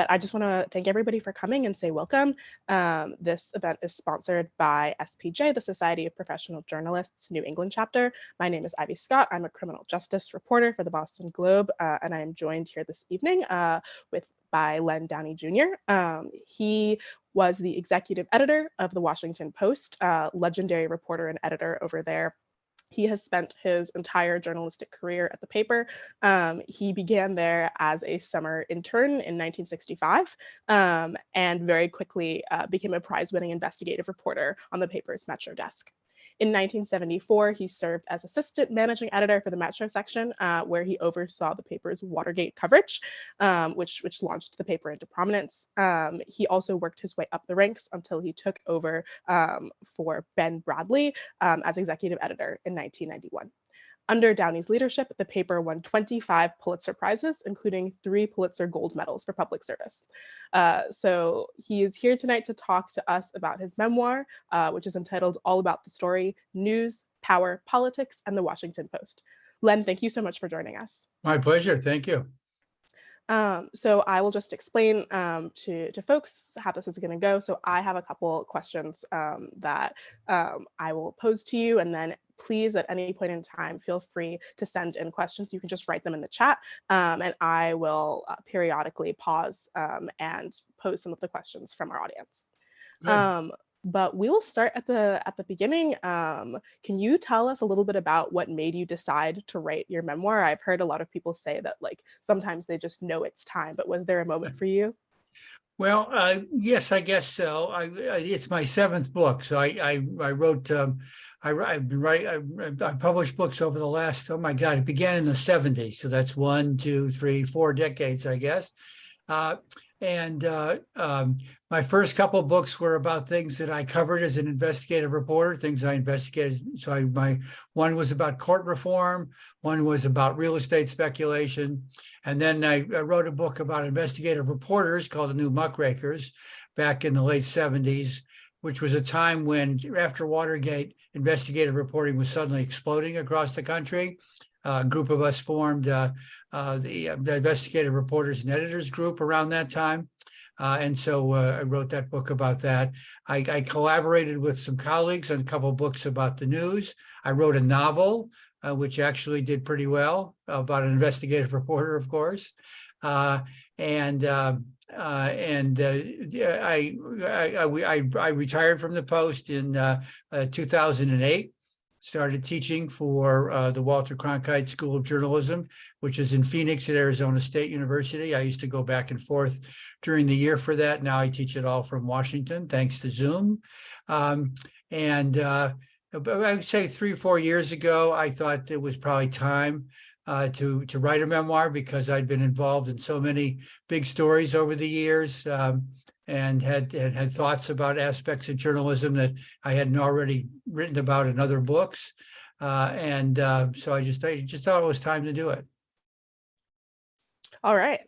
but I just want to thank everybody for coming and say welcome. This event is sponsored by SPJ, the Society of Professional Journalists New England chapter. My name is Ivy Scott. I'm a criminal justice reporter for the Boston Globe, and I am joined here this evening by Len Downie Jr. He was the executive editor of the Washington Post, legendary reporter and editor over there. He has spent his entire journalistic career at the paper. He began there as a summer intern in 1965 and very quickly became a prize-winning investigative reporter on the paper's Metro desk. In 1974, he served as assistant managing editor for the Metro section, where he oversaw the paper's Watergate coverage, which launched the paper into prominence. He also worked his way up the ranks until he took over for Ben Bradlee as executive editor in 1991. Under Downie's leadership, the paper won 25 Pulitzer Prizes, including 3 Pulitzer Gold Medals for public service. So he is here tonight to talk to us about his memoir, which is entitled All About the Story, News, Power, Politics, and the Washington Post. Len, thank you so much for joining us. My pleasure. Thank you. So I will just explain to folks how this is going to go. So I have a couple questions that I will pose to you, and then please, at any point in time, feel free to send in questions. You can just write them in the chat, and I will periodically pause and pose some of the questions from our audience. But we will start at the beginning. Can you tell us a little bit about what made you decide to write your memoir? I've heard a lot of people say that sometimes they just know it's time, but was there a moment for you? Well, yes, I guess so. It's my 7th book, so I wrote. I've been writing. I published books over the last. Oh my God! It began in the 70s, so that's 1, 2, 3, 4 decades, I guess. My first couple of books were about things that I covered as an investigative reporter, things I investigated. So one was about court reform, one was about real estate speculation, and then I wrote a book about investigative reporters called The New Muckrakers back in the late 70s, which was a time when, after Watergate, investigative reporting was suddenly exploding across the country. A group of us formed the Investigative Reporters and Editors Group around that time. And so I wrote that book about that. I collaborated with some colleagues on a couple of books about the news. I wrote a novel, which actually did pretty well, about an investigative reporter, of course. I retired from the Post in 2008. Started teaching for the Walter Cronkite School of Journalism, which is in Phoenix at Arizona State University. I used to go back and forth during the year for that. Now I teach it all from Washington, thanks to Zoom. I would say 3 or 4 years ago, I thought it was probably time to write a memoir, because I'd been involved in so many big stories over the years. And had thoughts about aspects of journalism that I hadn't already written about in other books. So I just thought it was time to do it. All right.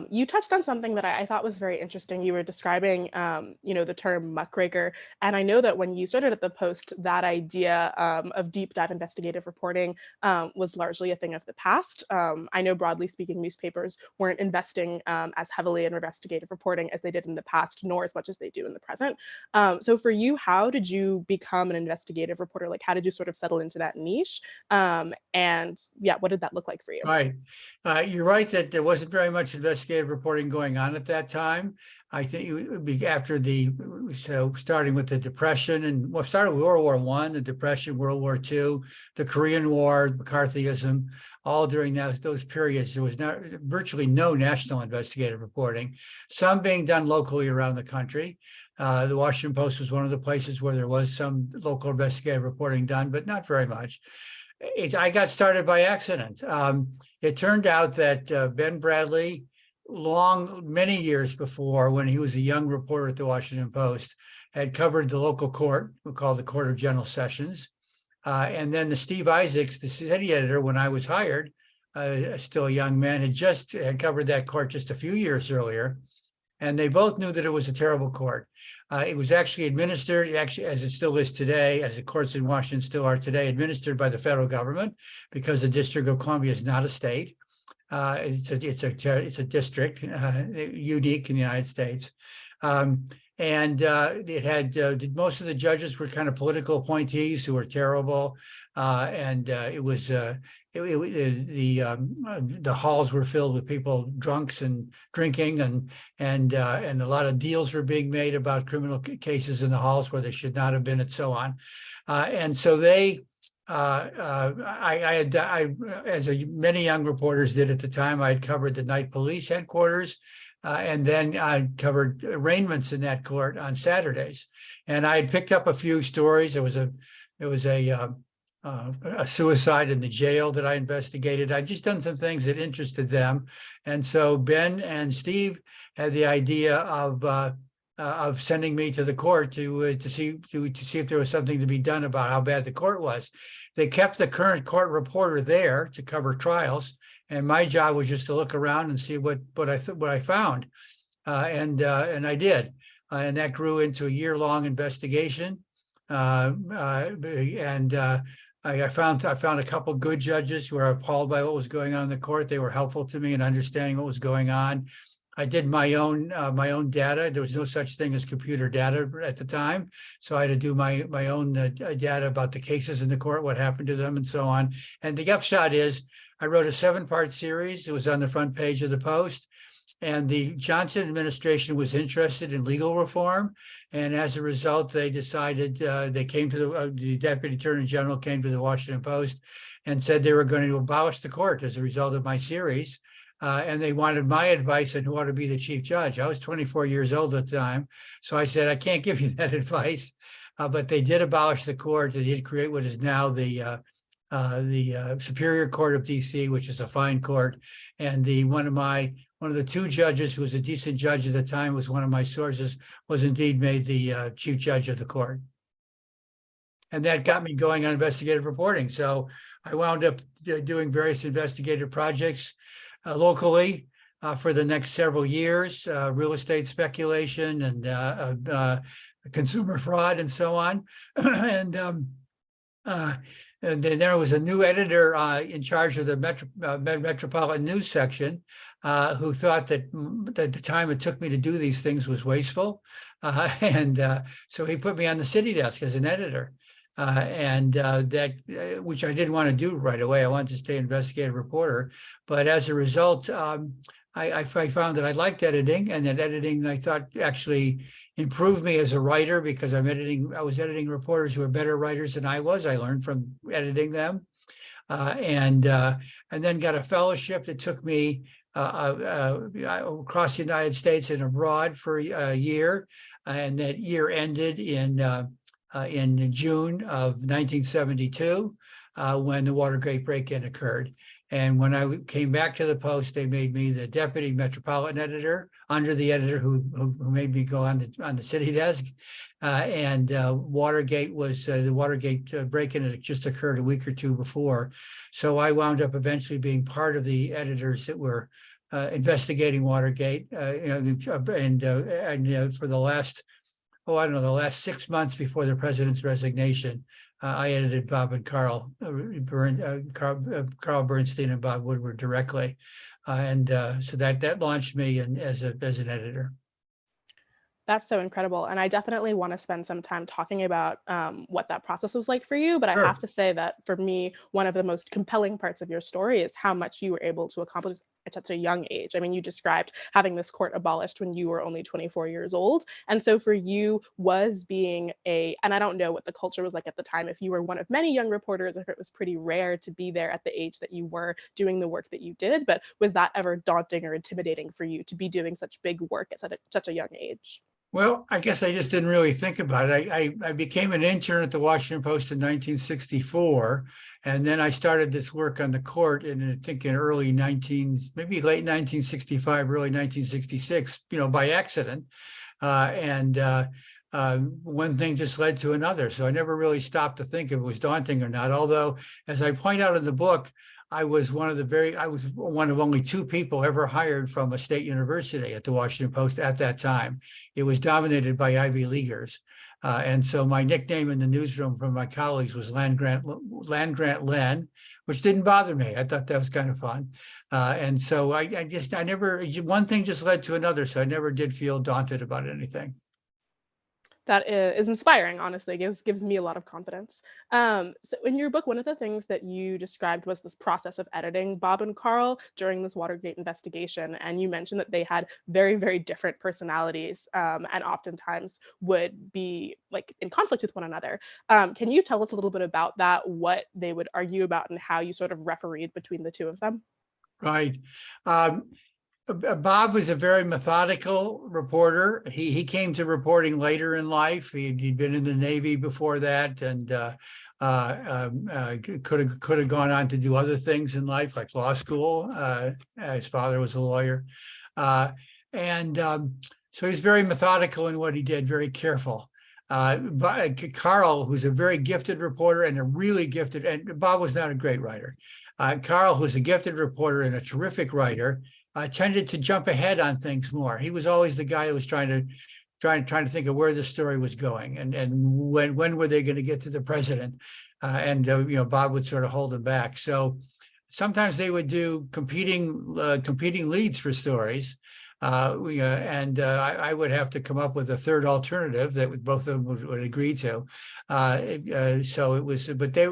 You touched on something that I thought was very interesting. You were describing, the term muckraker. And I know that when you started at the Post, that idea of deep dive investigative reporting was largely a thing of the past. I know, broadly speaking, newspapers weren't investing as heavily in investigative reporting as they did in the past, nor as much as they do in the present. So for you, how did you become an investigative reporter? How did you sort of settle into that niche? And yeah, what did that look like for you? Right. You're right that there wasn't very much investigative reporting going on at that time. I think it would be after starting with the Depression, and started with World War I, the Depression, World War II, the Korean War, McCarthyism, all during those periods. There was virtually no national investigative reporting, some being done locally around the country. The Washington Post was one of the places where there was some local investigative reporting done, but not very much. I got started by accident. It turned out that Ben Bradlee, many years before, when he was a young reporter at the Washington Post, had covered the local court, we call the Court of General Sessions. And then Steve Isaacs, the city editor, when I was hired, still a young man, had covered that court just a few years earlier. And they both knew that it was a terrible court. It was actually administered, as it still is today, as the courts in Washington still are today, administered by the federal government, because the District of Columbia is not a state. It's a district unique in the United States. It had most of the judges were kind of political appointees who were terrible, the halls were filled with people drunks and drinking, and a lot of deals were being made about criminal cases in the halls where they should not have been, and so on. And so they. As many young reporters did at the time, I had covered the night police headquarters. And then I covered arraignments in that court on Saturdays, and I had picked up a few stories. There was a suicide in the jail that I investigated. I'd just done some things that interested them, and so Ben and Steve had the idea of sending me to the court to see if there was something to be done about how bad the court was. They kept the current court reporter there to cover trials, and my job was just to look around and see what I found, and I did, and that grew into a year-long investigation. I found a couple good judges who were appalled by what was going on in the court. They were helpful to me in understanding what was going on. I did my own data. There was no such thing as computer data at the time, so I had to do my own data about the cases in the court, what happened to them, and so on. And the upshot is, I wrote a 7-part series. It was on the front page of the Post, and the Johnson administration was interested in legal reform, and as a result, they decided they came to the Deputy Attorney General came to the Washington Post and said they were going to abolish the court as a result of my series. And they wanted my advice on who ought to be the chief judge. I was 24 years old at the time, so I said, I can't give you that advice. But they did abolish the court. They did create what is now the Superior Court of D.C., which is a fine court. And one of the 2 judges who was a decent judge at the time, was one of my sources, was indeed made the chief judge of the court. And that got me going on investigative reporting. So I wound up doing various investigative projects locally for the next several years, real estate speculation and consumer fraud and so on. And then there was a new editor in charge of the Metropolitan News section who thought that the time it took me to do these things was wasteful. So he put me on the city desk as an editor. Which I didn't want to do right away. I wanted to stay investigative reporter, but as a result, I found that I liked editing, and that editing I thought actually improved me as a writer, because I was editing reporters who were better writers than I was. I learned from editing them, and then got a fellowship that took me across the United States and abroad for a year, and that year ended in June of 1972, when the Watergate break-in occurred. And when I came back to the Post, they made me the deputy metropolitan editor under the editor who made me go on the city desk. Watergate was the Watergate break-in had just occurred a week or 2 before. So I wound up eventually being part of the editors that were investigating Watergate, for the last, the last 6 months before the president's resignation, I edited Bob and Carl Bernstein and Bob Woodward directly, so that launched me as an editor. That's so incredible. And I definitely want to spend some time talking about what that process was like for you. But sure. I have to say that for me, one of the most compelling parts of your story is how much you were able to accomplish at such a young age. I mean, you described having this court abolished when you were only 24 years old. And so for you, was being and I don't know what the culture was like at the time, if you were one of many young reporters, if it was pretty rare to be there at the age that you were doing the work that you did, but was that ever daunting or intimidating for you to be doing such big work at such a young age? Well, I guess I just didn't really think about it. I became an intern at the Washington Post in 1964, and then I started this work on the court in, I think, in maybe late 1965, early 1966, by accident. One thing just led to another. So I never really stopped to think if it was daunting or not. Although, as I point out in the book, I was one of only 2 people ever hired from a state university at the Washington Post at that time. It was dominated by Ivy Leaguers. And so my nickname in the newsroom from my colleagues was Land Grant Len, which didn't bother me. I thought that was kind of fun. And so I never, one thing just led to another. So I never did feel daunted about anything. That is inspiring, honestly. Gives me a lot of confidence. So in your book, one of the things that you described was this process of editing Bob and Carl during this Watergate investigation, and you mentioned that they had very, very different personalities, and oftentimes would be like in conflict with one another. Can you tell us a little bit about that, what they would argue about, and how you sort of refereed between the two of them? Right. Bob was a very methodical reporter. He came to reporting later in life. He'd been in the Navy before that, and could have gone on to do other things in life, like law school. His father was a lawyer, so he's very methodical in what he did, very careful. But Carl, who's a very gifted reporter and a really gifted, and Bob was not a great writer. Carl, who's a gifted reporter and a terrific writer, tended to jump ahead on things more. He was always the guy who was trying to think of where the story was going and when were they going to get to the president, Bob would sort of hold him back. So sometimes they would do competing leads for stories. I would have to come up with a third alternative that both of them would agree to. So it was, but they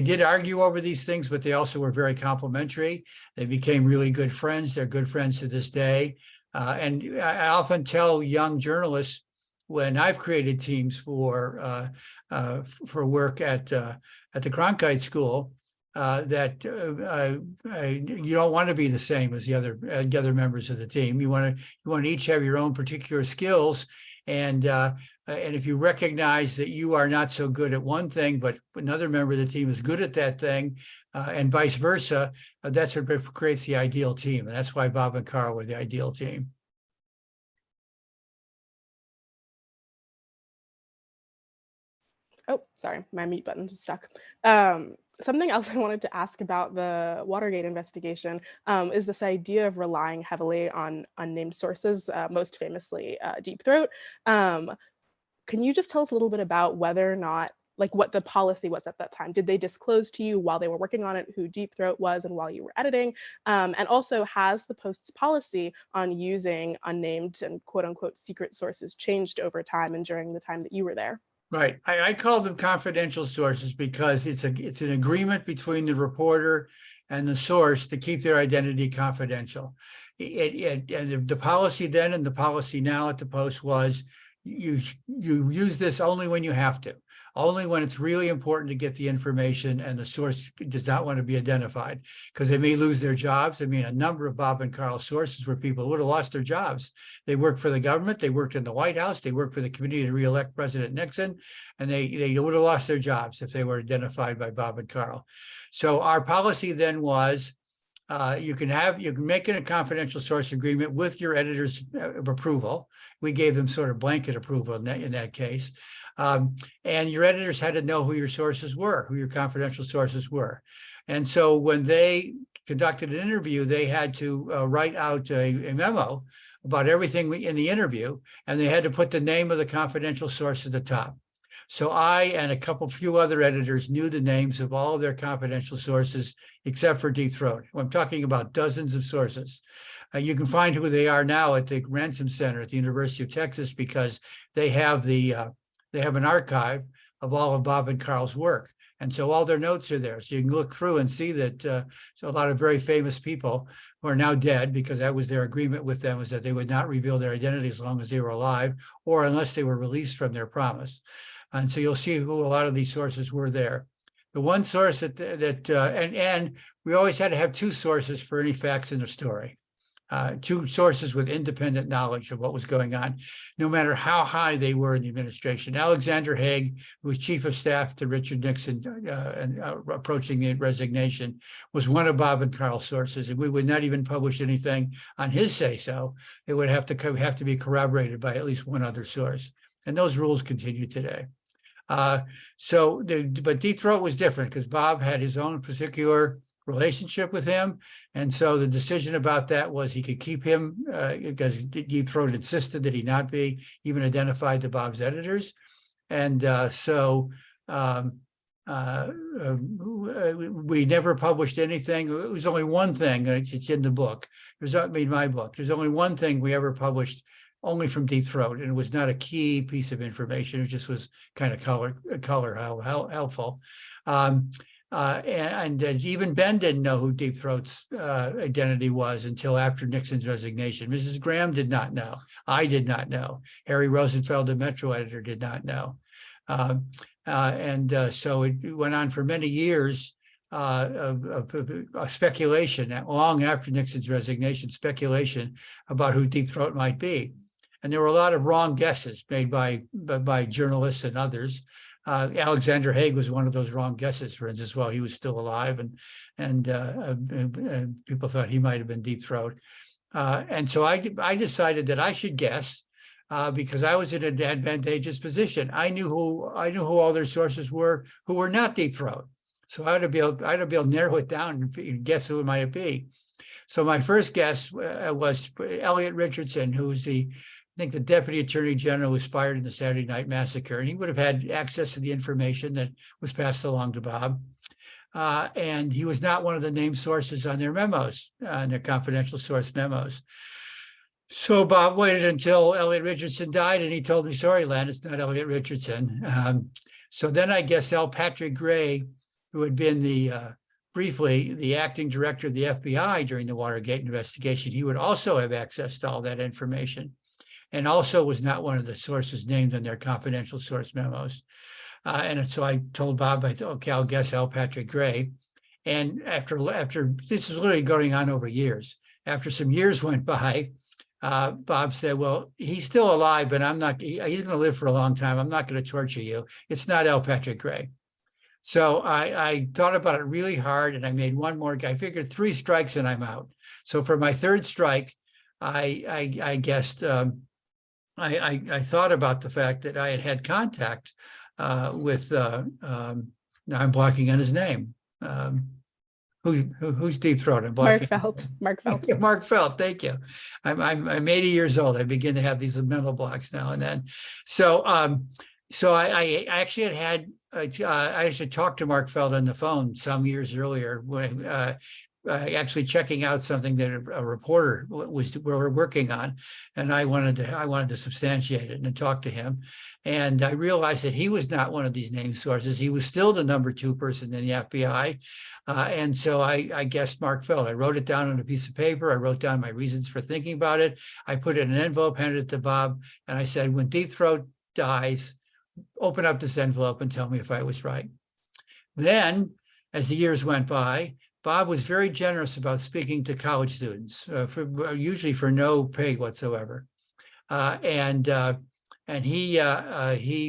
did argue over these things, but they also were very complimentary. They became really good friends. They're good friends to this day. And I often tell young journalists when I've created teams for work at the Cronkite School, that you don't want to be the same as the other members of the team. You want to each have your own particular skills, and if you recognize that you are not so good at one thing, but another member of the team is good at that thing, and vice versa, that's what creates the ideal team, and that's why Bob and Carl were the ideal team. Oh, sorry, my mute button just stuck. Something else I wanted to ask about the Watergate investigation is this idea of relying heavily on unnamed sources, most famously Deep Throat. Can you just tell us a little bit about whether or not, like what the policy was at that time? Did they disclose to you while they were working on it who Deep Throat was and while you were editing? And also, has the Post's policy on using unnamed and quote unquote secret sources changed over time and during the time that you were there? Right. I call them confidential sources because it's an agreement between the reporter and the source to keep their identity confidential. And the policy then and the policy now at the Post was you use this only when you have to, only when it's really important to get the information and the source does not want to be identified because they may lose their jobs. I mean, a number of Bob and Carl sources where people would have lost their jobs. They worked for the government, they worked in the White House, they worked for the committee to re-elect President Nixon, and they would have lost their jobs if they were identified by Bob and Carl. So our policy then was, you can make it a confidential source agreement with your editor's approval. We gave them sort of blanket approval in that case. And your editors had to know who your sources were, who your confidential sources were. And so when they conducted an interview, they had to write out a memo about everything in the interview, and they had to put the name of the confidential source at the top. So I and a few other editors knew the names of all of their confidential sources, except for Deep Throat. I'm talking about dozens of sources. You can find who they are now at the Ransom Center at the University of Texas because they have an archive of all of Bob and Carl's work. And so all their notes are there. So you can look through and see that so a lot of very famous people who are now dead, because that was their agreement with them, was that they would not reveal their identity as long as they were alive or unless they were released from their promise. And so you'll see who a lot of these sources were there. The one source and we always had to have two sources for any facts in the story. Two sources with independent knowledge of what was going on, no matter how high they were in the administration. Alexander Haig, who was chief of staff to Richard Nixon approaching the resignation, was one of Bob and Carl's sources, and we would not even publish anything on his say-so. It would have to be corroborated by at least one other source. And those rules continue today. But Deep Throat was different because Bob had his own particular relationship with him. And so the decision about that was he could keep him because Deep Throat insisted that he not be, even identified to Bob's editors. And we never published anything. It was only one thing, it's in the book. My book. There's only one thing we ever published only from Deep Throat, and it was not a key piece of information. It just was kind of color how helpful. Even Ben didn't know who Deep Throat's identity was until after Nixon's resignation. Mrs. Graham did not know. I did not know. Harry Rosenfeld, the Metro editor, did not know. So it went on for many years of speculation, long after Nixon's resignation, speculation about who Deep Throat might be. And there were a lot of wrong guesses made by journalists and others. Alexander Haig was one of those wrong guesses, for instance, while he was still alive, and people thought he might have been Deep Throat. And so I decided that I should guess because I was in an advantageous position. I knew who all their sources were who were not Deep Throat. So I ought to be able to narrow it down and guess who it might be. So my first guess was Elliot Richardson, who's I think the Deputy Attorney General was fired in the Saturday Night Massacre, and he would have had access to the information that was passed along to Bob. And he was not one of the named sources on their memos, on their confidential source memos. So Bob waited until Elliot Richardson died, and he told me, sorry, Len, it's not Elliot Richardson. So then I guess L. Patrick Gray, who had been briefly the acting director of the FBI during the Watergate investigation, he would also have access to all that information, and also was not one of the sources named in their confidential source memos. And so I told Bob, I thought, okay, I'll guess L. Patrick Gray. And after this is literally going on over years. After some years went by, Bob said, well, he's still alive, but he's going to live for a long time. I'm not going to torture you. It's not L. Patrick Gray. So I thought about it really hard, and I made one more. I figured 3 strikes and I'm out. So for my third strike, I guessed, I thought about the fact that I had contact with, now I'm blocking on his name. Who's Deep Throat? I'm blocking. Mark Felt. Mark Felt, thank you. I'm 80 years old. I begin to have these mental blocks now and then. So I actually had I actually talked to Mark Felt on the phone some years earlier when actually checking out something that a reporter were working on, and I wanted to substantiate it and talk to him. And I realized that he was not one of these named sources. He was still the number 2 person in the FBI. And so I guessed Mark Felt. I wrote it down on a piece of paper. I wrote down my reasons for thinking about it. I put it in an envelope, handed it to Bob, and I said, when Deep Throat dies, open up this envelope and tell me if I was right. Then, as the years went by, Bob was very generous about speaking to college students, usually for no pay whatsoever. And he, yes,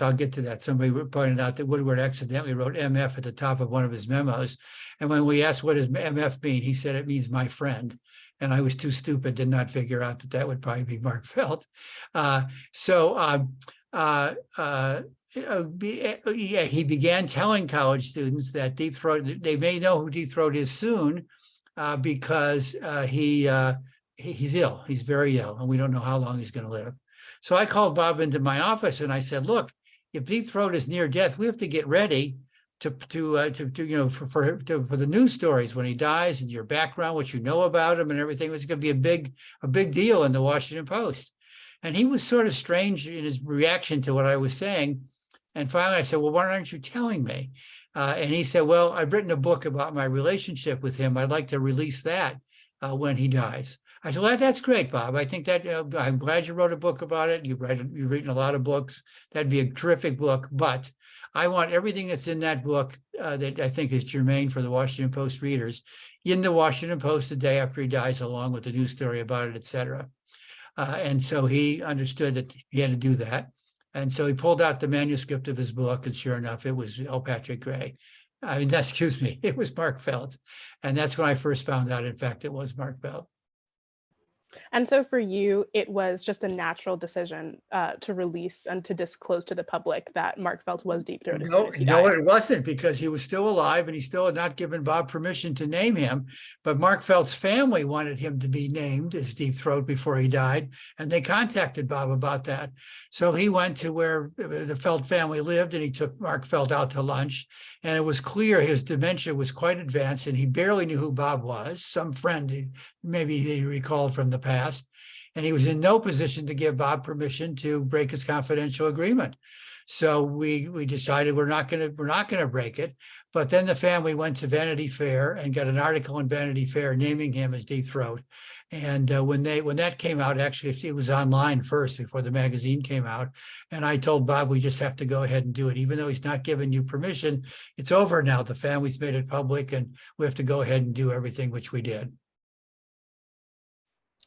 I'll get to that. Somebody pointed out that Woodward accidentally wrote MF at the top of one of his memos. And when we asked what does MF mean, he said it means my friend. And I was too stupid, did not figure out that would probably be Mark Felt. He began telling college students that Deep Throat, they may know who Deep Throat is soon because he's ill. He's very ill, and we don't know how long he's going to live. So I called Bob into my office and I said, look, if Deep Throat is near death, we have to get ready to for the news stories when he dies, and your background, what you know about him and everything. Was going to be a big deal in the Washington Post. And he was sort of strange in his reaction to what I was saying. And finally I said, well, why aren't you telling me? And he said, well, I've written a book about my relationship with him. I'd like to release that when he dies. I said, well, that's great, Bob. I think that I'm glad you wrote a book about it. You've written a lot of books. That'd be a terrific book. But I want everything that's in that book that I think is germane for the Washington Post readers in the Washington Post the day after he dies, along with the news story about it, et cetera. And so he understood that he had to do that. And so he pulled out the manuscript of his book, and sure enough, it was L. Patrick Gray. It was Mark Felt. And that's when I first found out, in fact, it was Mark Felt. And so for you, it was just a natural decision to release and to disclose to the public that Mark Felt was Deep Throat as soon No, as he no, died. it wasn't, because he was still alive and he still had not given Bob permission to name him. But Mark Felt's family wanted him to be named as Deep Throat before he died, and they contacted Bob about that. So he went to where the Felt family lived, and he took Mark Felt out to lunch. And it was clear his dementia was quite advanced, and he barely knew who Bob was, some friend maybe he recalled from the past. And he was in no position to give Bob permission to break his confidential agreement. So we decided we're not going to break it. But then the family went to Vanity Fair and got an article in Vanity Fair naming him as Deep Throat. And when that came out, actually it was online first before the magazine came out. And I told Bob, we just have to go ahead and do it, even though he's not giving you permission. It's over now. The family's made it public, and we have to go ahead and do everything, which we did.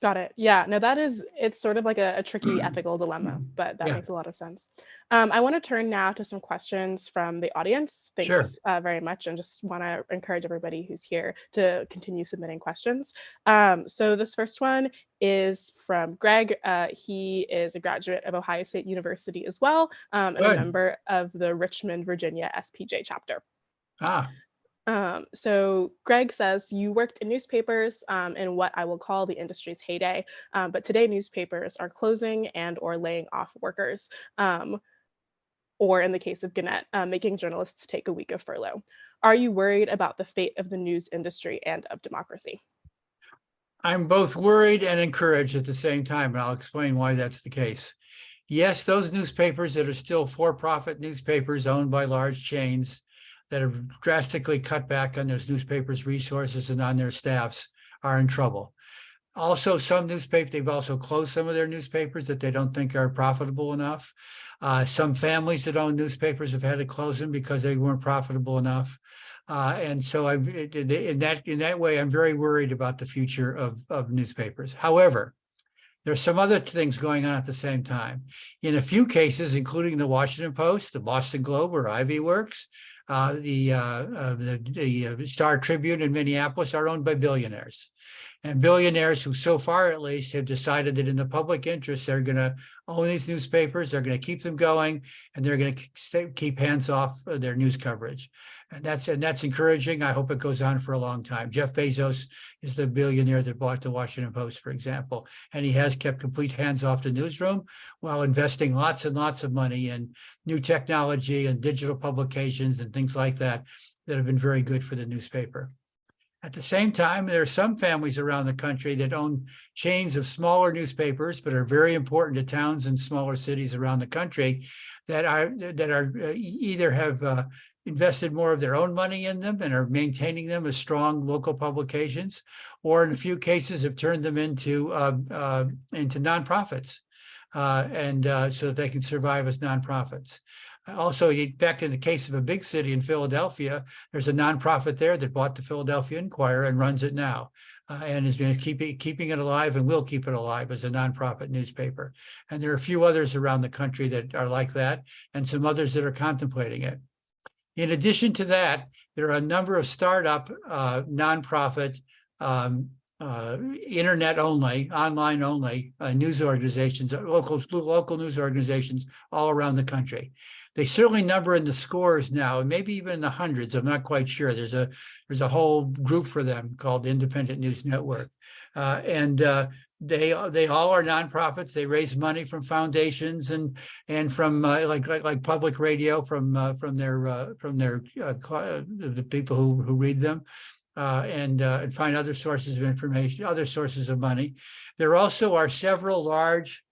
Got it. Yeah, no, it's sort of like a tricky ethical dilemma, but that Yeah, makes a lot of sense. I want to turn now to some questions from the audience. sure. Thanks very much, and just want to encourage everybody who's here to continue submitting questions. So this first one is from Greg. He is a graduate of Ohio State University as well, and a Good. member of the Richmond, Virginia SPJ chapter. Ah, So Greg says, you worked in newspapers in what I will call the industry's heyday, but today newspapers are closing and or laying off workers, or in the case of Gannett, making journalists take a week of furlough. Are you worried about the fate of the news industry and of democracy? I'm both worried and encouraged at the same time, and I'll explain why that's the case. Yes, those newspapers that are still for-profit newspapers owned by large chains that have drastically cut back on those newspapers' resources and on their staffs are in trouble. Also, some newspapers, they've also closed some of their newspapers that they don't think are profitable enough. Some families that own newspapers have had to close them because they weren't profitable enough. And so in that way, I'm very worried about the future of newspapers. However, there's some other things going on at the same time. In a few cases, including the Washington Post, the Boston Globe, where Ivy works, the Star Tribune in Minneapolis are owned by billionaires. And billionaires who, so far at least, have decided that in the public interest, they're going to own these newspapers, they're going to keep them going, and they're going to keep hands off their news coverage. And that's encouraging. I hope it goes on for a long time. Jeff Bezos is the billionaire that bought the Washington Post, for example, and he has kept complete hands off the newsroom while investing lots and lots of money in new technology and digital publications and things like that have been very good for the newspaper. At the same time, there are some families around the country that own chains of smaller newspapers, but are very important to towns and smaller cities around the country that either have invested more of their own money in them and are maintaining them as strong local publications, or in a few cases have turned them into nonprofits, so that they can survive as nonprofits. Also, back in the case of a big city in Philadelphia, there's a nonprofit there that bought the Philadelphia Inquirer and runs it now, and is going to keeping it alive and will keep it alive as a nonprofit newspaper. And there are a few others around the country that are like that, and some others that are contemplating it. In addition to that, there are a number of startup nonprofit internet only, online only news organizations, local news organizations all around the country. They certainly number in the scores now, and maybe even in the hundreds. I'm not quite sure. There's a whole group for them called the Independent News Network, and they all are nonprofits. They raise money from foundations and from like public radio from the people who read them. And find other sources of information, other sources of money. There also are several large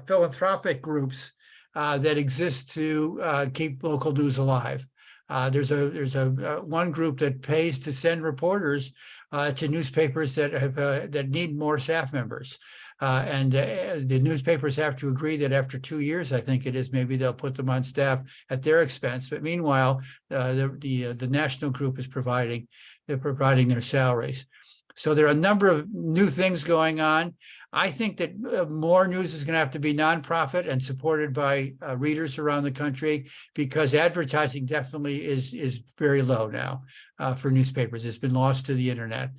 philanthropic groups that exist to keep local news alive. There's one group that pays to send reporters to newspapers that need more staff members. And the newspapers have to agree that after 2 years, I think it is, maybe they'll put them on staff at their expense. But meanwhile, the national group is providing their salaries. So there are a number of new things going on. I think that more news is going to have to be nonprofit and supported by readers around the country, because advertising definitely is very low now for newspapers. It's been lost to the internet.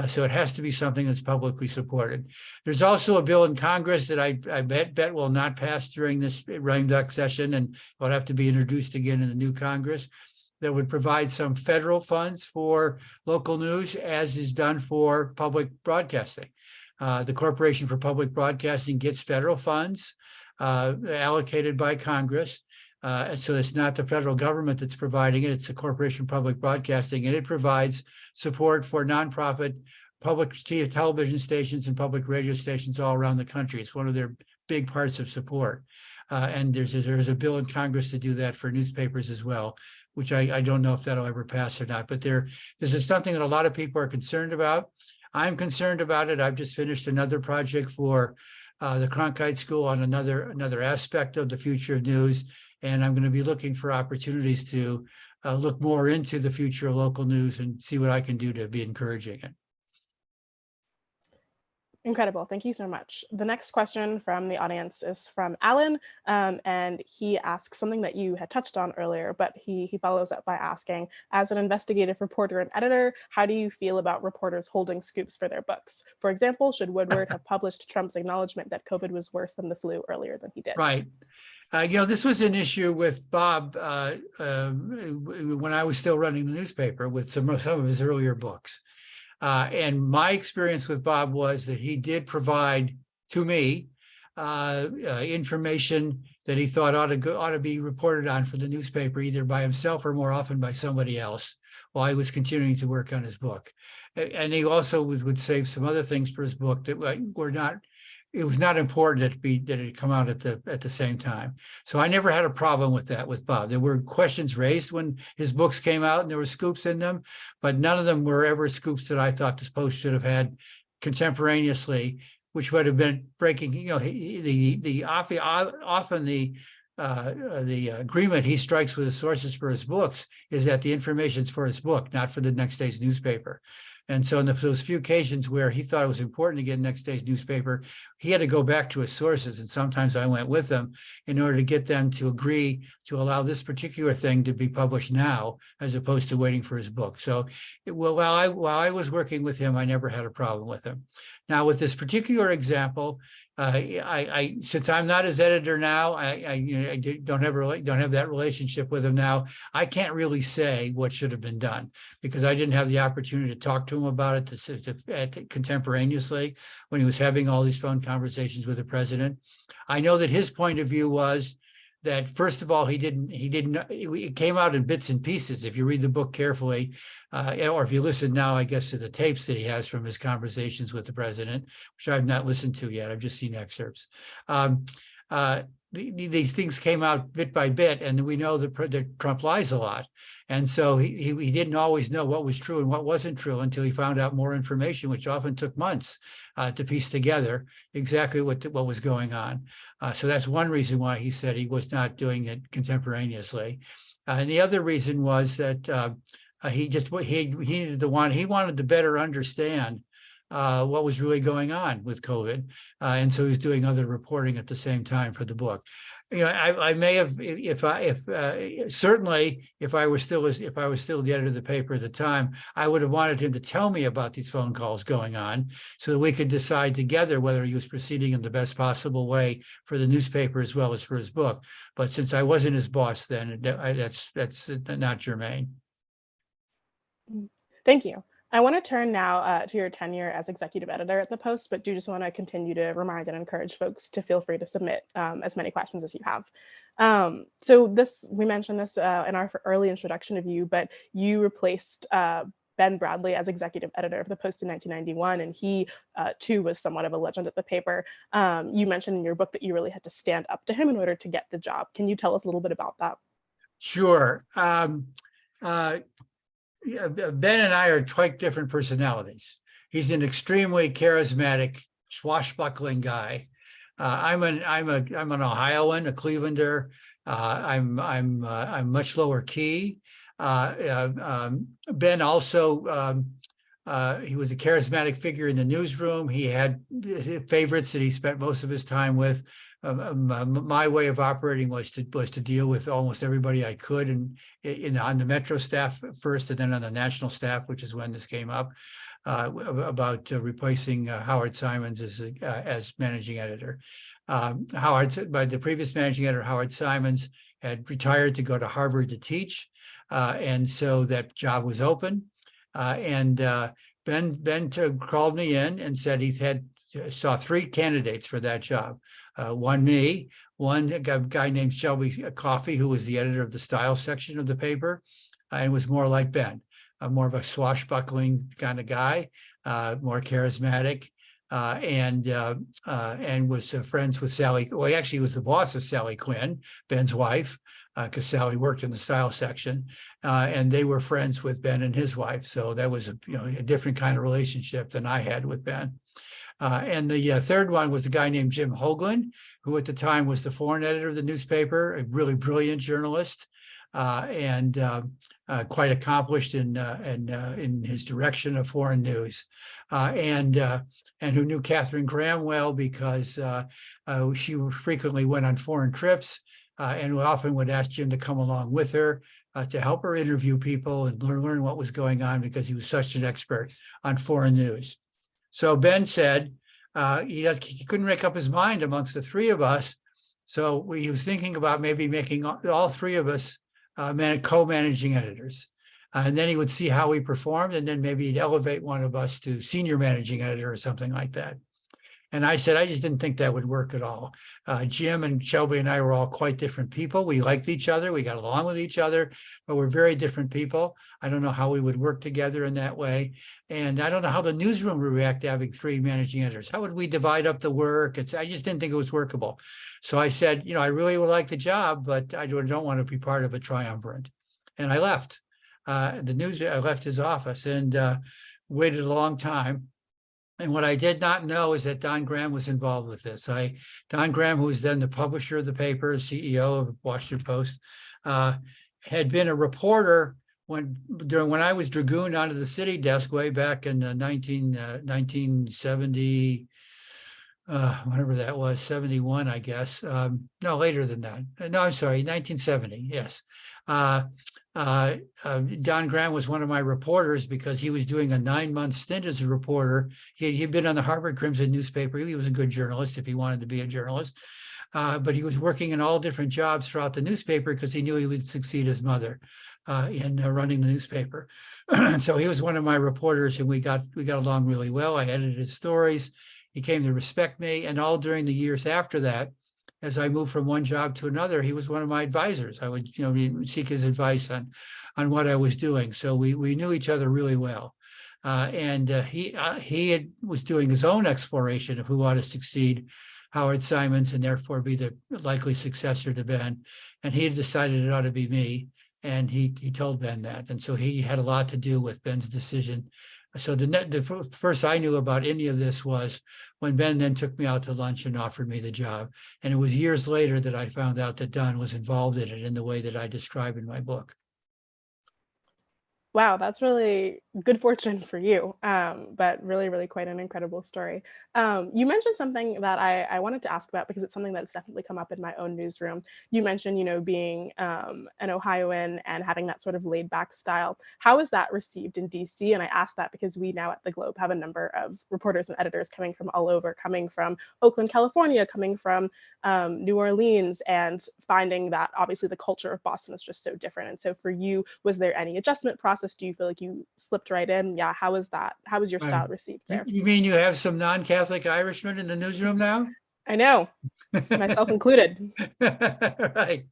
So it has to be something that's publicly supported. There's also a bill in Congress that I bet will not pass during this lame duck session, and will have to be introduced again in the new Congress, that would provide some federal funds for local news, as is done for public broadcasting. The Corporation for Public Broadcasting gets federal funds allocated by Congress. So it's not the federal government that's providing it, it's the Corporation for Public Broadcasting, and it provides support for nonprofit public television stations and public radio stations all around the country. It's one of their big parts of support. And there's a bill in Congress to do that for newspapers as well, which I don't know if that'll ever pass or not. But this is something that a lot of people are concerned about. I'm concerned about it. I've just finished another project for the Cronkite School on another aspect of the future of news. And I'm going to be looking for opportunities to look more into the future of local news and see what I can do to be encouraging it. Incredible. Thank you so much. The next question from the audience is from Alan, and he asks something that you had touched on earlier, but he follows up by asking, as an investigative reporter and editor, how do you feel about reporters holding scoops for their books? For example, should Woodward have published Trump's acknowledgement that COVID was worse than the flu earlier than he did? Right. This was an issue with Bob when I was still running the newspaper with some of his earlier books. And my experience with Bob was that he did provide to me information that he thought ought to be reported on for the newspaper, either by himself or more often by somebody else, while he was continuing to work on his book. And he also would save some other things for his book that were not. It was not important that it come out at the same time. So I never had a problem with that with Bob. There were questions raised when his books came out and there were scoops in them, but none of them were ever scoops that I thought this Post should have had contemporaneously, which would have been breaking, often the agreement he strikes with the sources for his books is that the information's for his book, not for the next day's newspaper. And so in those few occasions where he thought it was important to get next day's newspaper, he had to go back to his sources. And sometimes I went with them in order to get them to agree to allow this particular thing to be published now, as opposed to waiting for his book. So while I was working with him, I never had a problem with him. Now, with this particular example, since I'm not his editor now, I don't have that relationship with him now. I can't really say what should have been done, because I didn't have the opportunity to talk to him about it contemporaneously when he was having all these phone conversations with the president. I know that his point of view was that, first of all, it came out in bits and pieces. If you read the book carefully, or if you listen now, I guess, to the tapes that he has from his conversations with the president, which I've not listened to yet, I've just seen excerpts. These things came out bit by bit, and we know that Trump lies a lot. And so he didn't always know what was true and what wasn't true until he found out more information, which often took months to piece together exactly what was going on. So that's one reason why he said he was not doing it contemporaneously. And the other reason was that he wanted to better understand what was really going on with COVID, and so he's doing other reporting at the same time for the book. I may have, certainly, if I was still the editor of the paper at the time, I would have wanted him to tell me about these phone calls going on, so that we could decide together whether he was proceeding in the best possible way for the newspaper as well as for his book. But since I wasn't his boss then, that's not germane. Thank you. I want to turn now to your tenure as executive editor at the Post, but do just want to continue to remind and encourage folks to feel free to submit as many questions as you have. So we mentioned this in our early introduction of you, but you replaced Ben Bradley as executive editor of the Post in 1991, and he too was somewhat of a legend at the paper. You mentioned in your book that you really had to stand up to him in order to get the job. Can you tell us a little bit about that? Sure. Ben and I are quite different personalities. He's an extremely charismatic, swashbuckling guy. I'm an Ohioan, a Clevelander. I'm much lower key. Ben also He was a charismatic figure in the newsroom. He had favorites that he spent most of his time with. My way of operating was to deal with almost everybody I could, and on the Metro staff first, and then on the national staff, which is when this came up, about replacing Howard Simons as managing editor. By the previous managing editor, Howard Simons, had retired to go to Harvard to teach, and so that job was open. Ben called me in and said he saw 3 candidates for that job. One me, a guy named Shelby Coffey, who was the editor of the style section of the paper, and was more like Ben, more of a swashbuckling kind of guy, more charismatic, and was friends with Sally. Well, he actually was the boss of Sally Quinn, Ben's wife, because Sally worked in the style section, and they were friends with Ben and his wife. So that was a different kind of relationship than I had with Ben. And the third one was a guy named Jim Hoagland, who at the time was the foreign editor of the newspaper, a really brilliant journalist, and quite accomplished in his direction of foreign news, and who knew Catherine Graham well because she frequently went on foreign trips, and often would ask Jim to come along with her to help her interview people and learn what was going on, because he was such an expert on foreign news. So Ben said he couldn't make up his mind amongst the 3 of us. So he was thinking about maybe making all 3 of us co-managing editors. And then he would see how we performed, and then maybe he'd elevate one of us to senior managing editor or something like that. And I said, I just didn't think that would work at all. Jim and Shelby and I were all quite different people. We liked each other. We got along with each other, but we're very different people. I don't know how we would work together in that way. And I don't know how the newsroom would react to having 3 managing editors. How would we divide up the work? I just didn't think it was workable. So I said, I really would like the job, but I don't want to be part of a triumvirate. And I left. I left his office and waited a long time. And what I did not know is that Don Graham was involved with this. Don Graham, who was then the publisher of the paper, CEO of Washington Post, had been a reporter when I was dragooned onto the city desk way back in 1970, whatever that was, 71, I guess. No, later than that. No, I'm sorry, 1970, yes. Don Graham was one of my reporters because he was doing a 9-month stint as a reporter. He'd been on the Harvard Crimson newspaper. He was a good journalist if he wanted to be a journalist. But he was working in all different jobs throughout the newspaper because he knew he would succeed his mother in running the newspaper. So he was one of my reporters, and we got along really well. I edited his stories. He came to respect me, and all during the years after that, as I moved from one job to another, he was one of my advisors. I would, seek his advice on what I was doing. So we knew each other really well. He was doing his own exploration of who ought to succeed Howard Simons and therefore be the likely successor to Ben. And he had decided it ought to be me. And he told Ben that. And so he had a lot to do with Ben's decision. So the first I knew about any of this was when Ben then took me out to lunch and offered me the job. And it was years later that I found out that Don was involved in it in the way that I describe in my book. Wow, that's really good fortune for you, but really, really quite an incredible story. You mentioned something that I wanted to ask about because it's something that's definitely come up in my own newsroom. You mentioned, being an Ohioan and having that sort of laid back style. How is that received in DC? And I ask that because we now at the Globe have a number of reporters and editors coming from all over, coming from Oakland, California, coming from New Orleans, and finding that obviously the culture of Boston is just so different. And so for you, was there any adjustment process? Do you feel like you slipped right in? Yeah, how was that? How was your style received there? You mean you have some non-Catholic Irishmen in the newsroom now? I know, myself included. Right.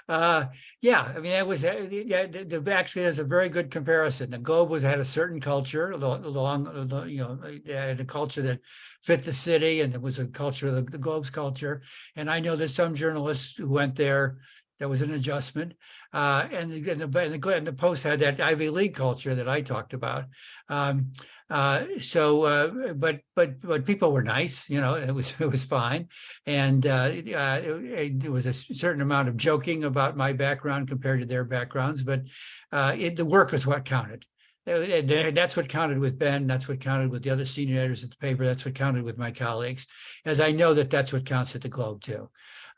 Yeah, I mean, that was actually there's a very good comparison. The Globe had a certain culture, they had a culture that fit the city, and it was a culture of the Globe's culture. And I know there's some journalists who went there. There was an adjustment, and the Post had that Ivy League culture that I talked about. But people were nice, it was fine, and there was a certain amount of joking about my background compared to their backgrounds, but the work is what counted. That's what counted with Ben. That's what counted with the other senior editors at the paper. That's what counted with my colleagues, as I know that that's what counts at the Globe too.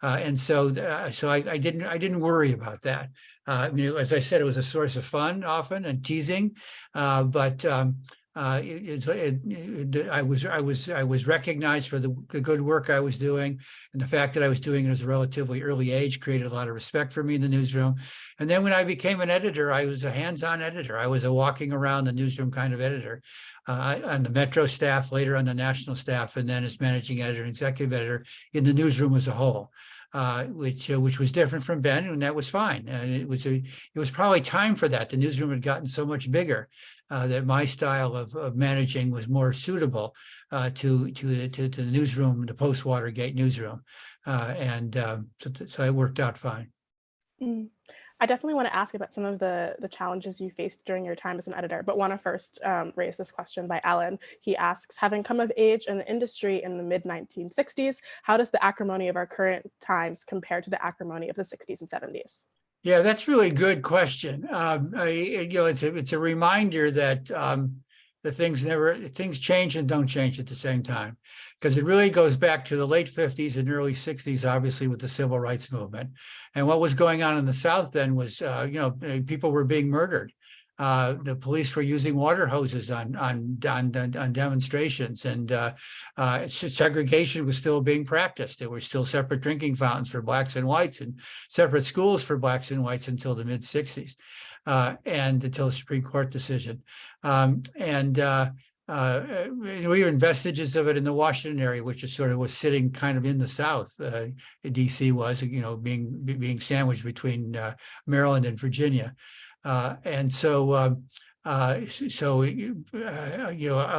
And so I didn't worry about that. I mean, as I said, it was a source of fun often and teasing, but I was recognized for the good work I was doing, and the fact that I was doing it at a relatively early age created a lot of respect for me in the newsroom. And then when I became an editor, I was a hands-on editor. I was a walking around the newsroom kind of editor, on the Metro staff, later on the national staff, and then as managing editor and executive editor in the newsroom as a whole. Which was different from Ben, and that was fine. It was probably time for that. The newsroom had gotten so much bigger that my style of managing was more suitable to the newsroom, the post-Watergate newsroom, so it worked out fine. I definitely want to ask about some of the challenges you faced during your time as an editor, but want to first raise this question by Alan. He asks, having come of age in the industry in the mid-1960s, how does the acrimony of our current times compare to the acrimony of the 60s and 70s? Yeah, that's really a good question. It's a reminder that the things change and don't change at the same time, because it really goes back to the late 50s and early 60s, obviously, with the civil rights movement. And what was going on in the South then was, people were being murdered. The police were using water hoses on demonstrations, and segregation was still being practiced. There were still separate drinking fountains for blacks and whites and separate schools for blacks and whites until the mid 60s. And until the Supreme Court decision. We were in vestiges of it in the Washington area, which is sort of was sitting kind of in the South. DC was, being sandwiched between Maryland and Virginia. A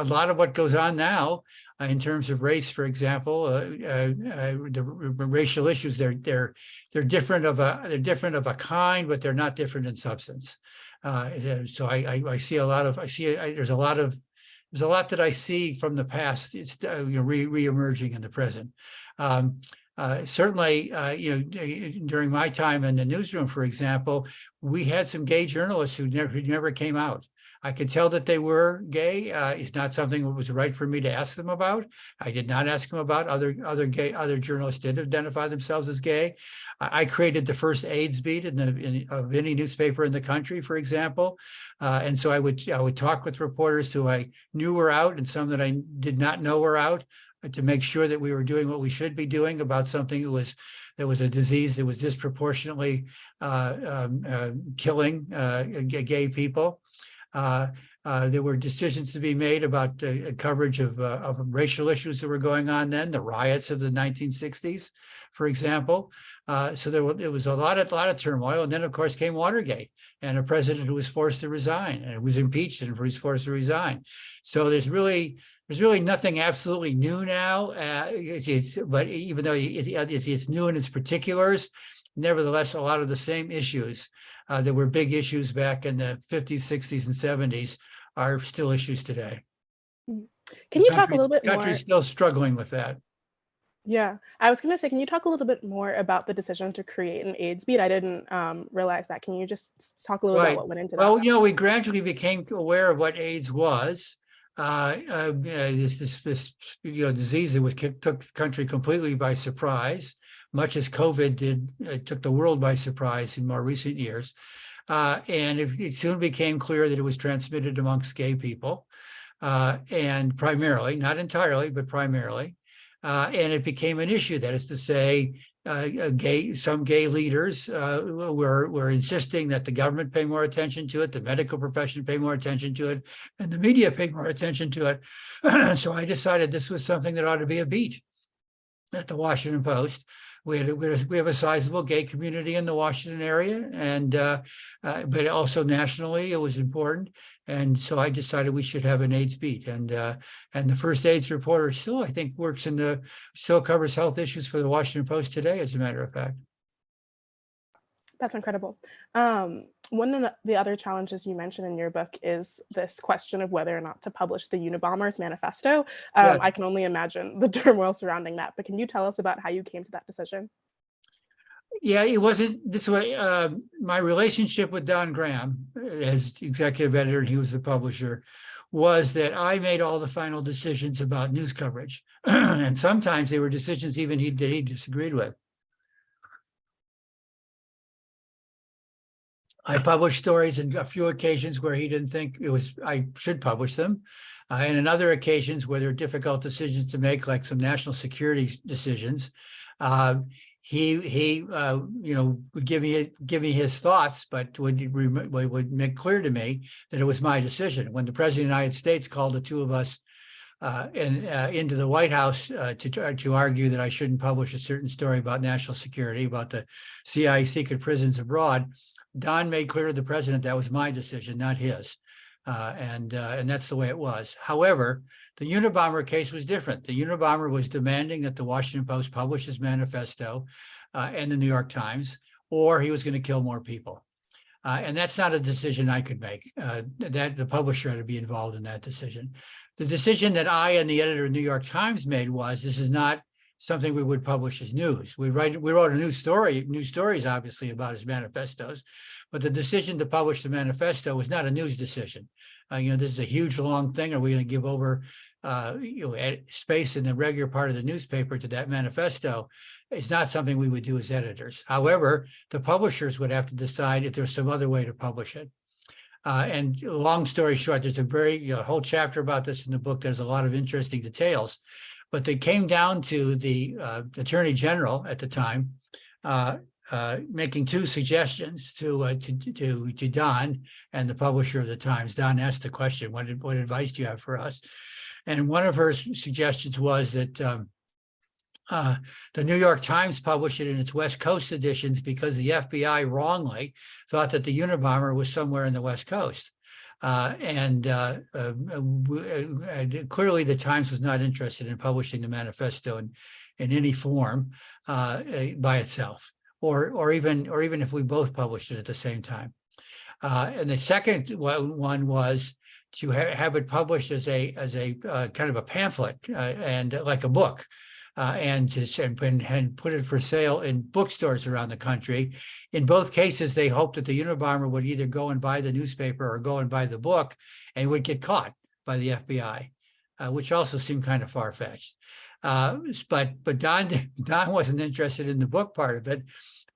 lot of what goes on now in terms of race, for example, the racial issues, they're different of a kind, but they're not different in substance. So I see a lot of there's a lot that I see from the past. It's re-emerging in the present. Certainly, during my time in the newsroom, for example, we had some gay journalists who never came out. I could tell that they were gay. It's not something that was right for me to ask them about. I did not ask them about. Other journalists did identify themselves as gay. I created the first AIDS beat of any newspaper in the country, for example. And so I would talk with reporters who I knew were out and some that I did not know were out, to make sure that we were doing what we should be doing about something that was a disease that was disproportionately killing gay people. There were decisions to be made about coverage of racial issues that were going on then, the riots of the 1960s, for example. So there was a lot of turmoil, and then of course came Watergate, and a president who was forced to resign, and was impeached and was forced to resign. So there's really nothing absolutely new now. But even though it's new in its particulars, nevertheless, a lot of the same issues that were big issues back in the 50s, 60s, and 70s are still issues today. Can you talk a little bit more? The country's still struggling with that. Yeah, I was going to say, can you talk a little bit more about the decision to create an AIDS beat? I didn't realize that. Can you just talk a little about what went into that? Well, we gradually became aware of what AIDS was. This disease that took the country completely by surprise, much as COVID did. It took the world by surprise in more recent years, and it soon became clear that it was transmitted amongst gay people, and primarily, not entirely, but primarily, and it became an issue. That is to say, some gay leaders were insisting that the government pay more attention to it, the medical profession pay more attention to it, and the media pay more attention to it. So I decided this was something that ought to be a beat at the Washington Post. We have a sizable gay community in the Washington area, and but also nationally it was important. And so I decided we should have an AIDS beat. And the first AIDS reporter still, I think, still covers health issues for the Washington Post today, as a matter of fact. That's incredible. One of the other challenges you mentioned in your book is this question of whether or not to publish the Unabomber's manifesto. Yes. I can only imagine the turmoil surrounding that, but can you tell us about how you came to that decision? Yeah, it wasn't this way. My relationship with Don Graham as executive editor, and he was the publisher, was that I made all the final decisions about news coverage. And sometimes they were decisions even he disagreed with. I published stories in a few occasions where he didn't think I should publish them. And in other occasions where there are difficult decisions to make, like some national security decisions, he would give me his thoughts, but would make clear to me that it was my decision. When the President of the United States called the two of us into the White House to argue that I shouldn't publish a certain story about national security, about the CIA secret prisons abroad, Don made clear to the president that was my decision, not his. And that's the way it was. However, the Unabomber case was different. The Unabomber was demanding that the Washington Post publish his manifesto and the New York Times, or he was going to kill more people. And that's not a decision I could make. That the publisher had to be involved in that decision. The decision that I and the editor of the New York Times made was this is not something we would publish as news. We wrote a news stories obviously about his manifestos, but the decision to publish the manifesto was not a news decision. This is a huge long thing. Are we going to give over space in the regular part of the newspaper to that manifesto? It's not something we would do as editors. However, the publishers would have to decide if there's some other way to publish it. And long story short, there's a whole chapter about this in the book. There's a lot of interesting details. But they came down to the Attorney General at the time, making two suggestions to Don and the publisher of the Times. Don asked the question, "What advice do you have for us?" And one of her suggestions was that the New York Times published it in its West Coast editions because the FBI wrongly thought that the Unabomber was somewhere in the West Coast. Clearly the Times was not interested in publishing the manifesto in any form by itself, or even if we both published it at the same time. And the second one was to have it published as a kind of a pamphlet and like a book. And put it for sale in bookstores around the country. In both cases, they hoped that the Unabomber would either go and buy the newspaper or go and buy the book and would get caught by the FBI, which also seemed kind of far-fetched. But Don wasn't interested in the book part of it,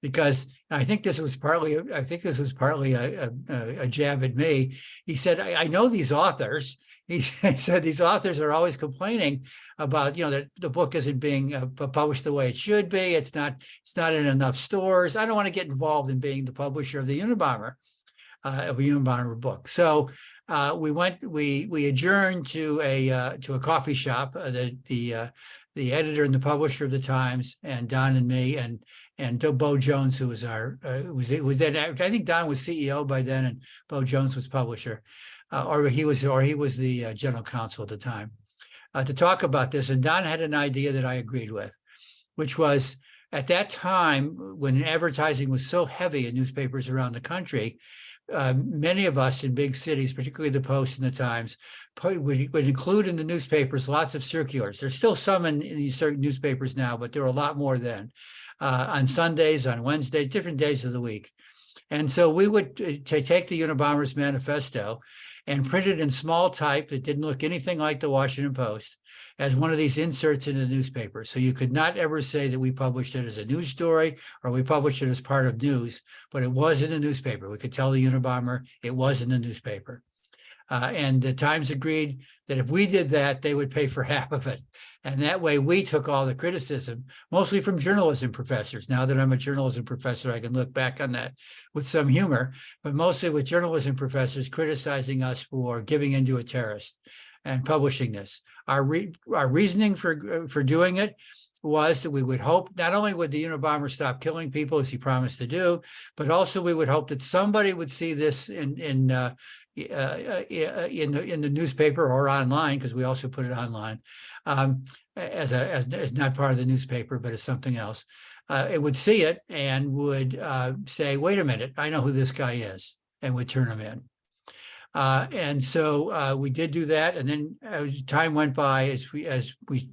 because I think this was partly a jab at me. He said, I know these authors. He said these authors are always complaining about, that the book isn't being published the way it should be. It's not in enough stores. I don't want to get involved in being the publisher of the Unabomber, of a Unabomber book. So we adjourned to a coffee shop. The editor and the publisher of the Times, and Don and me, and Bo Jones, who was was then, I think Don was CEO by then, and Bo Jones was publisher. Or he was the general counsel at the time, to talk about this. And Don had an idea that I agreed with, which was at that time when advertising was so heavy in newspapers around the country, many of us in big cities, particularly the Post and the Times, would include in the newspapers lots of circulars. There's still some in these certain newspapers now, but there were a lot more then. On Sundays, on Wednesdays, different days of the week. And so we would take the Unabomber's manifesto and print it in small type that didn't look anything like the Washington Post as one of these inserts in the newspaper. So you could not ever say that we published it as a news story or we published it as part of news, but it was in the newspaper. We could tell the Unabomber it was in the newspaper. And the Times agreed that if we did that, they would pay for half of it. And that way we took all the criticism, mostly from journalism professors. Now that I'm a journalism professor, I can look back on that with some humor, but mostly with journalism professors criticizing us for giving in to a terrorist and publishing this. Our reasoning for doing it was that we would hope not only would the Unabomber stop killing people, as he promised to do, but also we would hope that somebody would see this in the newspaper or online, because we also put it online, as not part of the newspaper, but as something else. It would see it and would say, wait a minute, I know who this guy is, and would turn him in. And so we did do that. And then as time went by, as we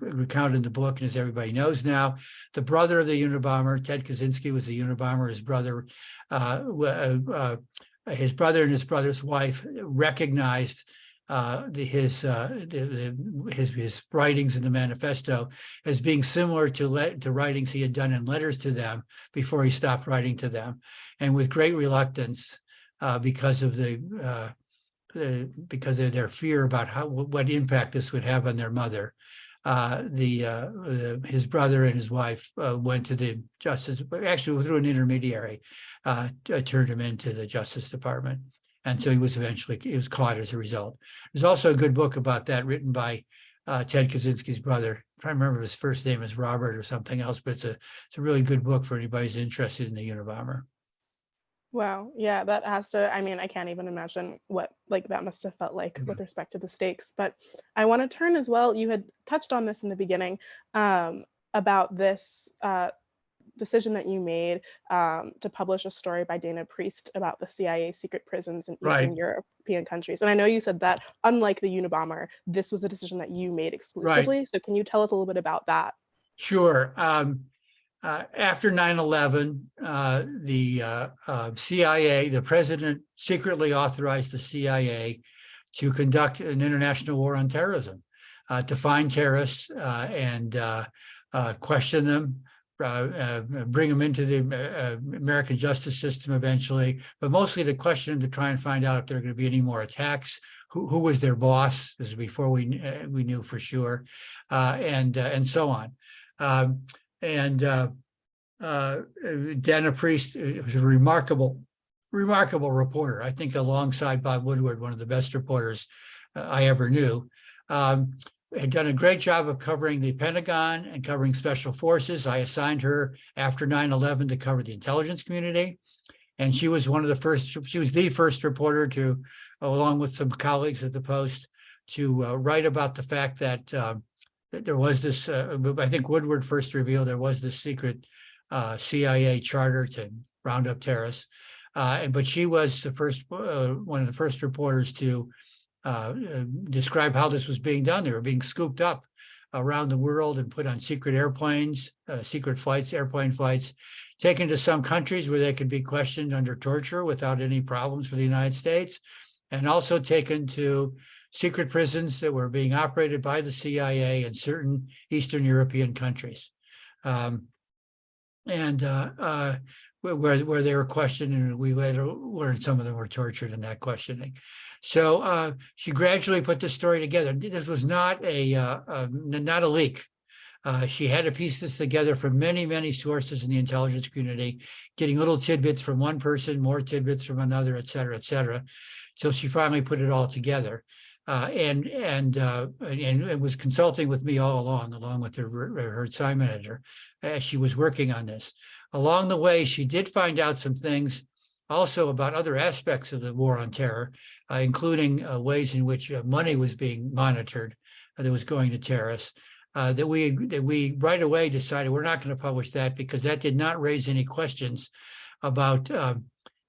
recount in the book, and as everybody knows now, the brother of the Unabomber, Ted Kaczynski, was the Unabomber. His brother and his brother's wife recognized his writings in the manifesto as being similar to writings he had done in letters to them before he stopped writing to them, and with great reluctance because of their fear about what impact this would have on their mother. His brother and his wife went to the Justice, actually through an intermediary, turned him into the Justice Department. And so he was caught as a result. There's also a good book about that written by Ted Kaczynski's brother. I'm trying to remember if his first name is Robert or something else, but it's a really good book for anybody who's interested in the Unabomber. Wow. Yeah, that has to, I mean, I can't even imagine what that must have felt like with respect to the stakes. But I want to turn as well, you had touched on this in the beginning, about this decision that you made to publish a story by Dana Priest about the CIA secret prisons in Eastern European countries. And I know you said that, unlike the Unabomber, this was a decision that you made exclusively. Right. So can you tell us a little bit about that? Sure. After 9/11, the CIA, the president secretly authorized the CIA to conduct an international war on terrorism, to find terrorists and question them, bring them into the American justice system eventually, but mostly to question them to try and find out if there are going to be any more attacks, who was their boss. This is before we knew for sure, and so on. Dana Priest was a remarkable reporter. I think alongside Bob Woodward, one of the best reporters I ever knew. Had done a great job of covering the Pentagon and covering special forces. I assigned her after 9/11 to cover the intelligence community. And she was the first reporter to, along with some colleagues at the Post, to write about the fact that there was this, I think Woodward first revealed there was this secret CIA charter to round up terrorists. But she was the first, one of the first reporters to describe how this was being done. They were being scooped up around the world and put on secret airplanes, airplane flights, taken to some countries where they could be questioned under torture without any problems for the United States, and also taken to secret prisons that were being operated by the CIA in certain Eastern European countries, where they were questioned, and we later learned some of them were tortured in that questioning. So she gradually put this story together. This was not a leak. She had to piece this together from many, many sources in the intelligence community, getting little tidbits from one person, more tidbits from another, et cetera, till she finally put it all together. And was consulting with me all along with her assignment editor, as she was working on this. Along the way, she did find out some things also about other aspects of the war on terror, including ways in which money was being monitored that was going to terrorists. That we right away decided we're not going to publish that because that did not raise any questions about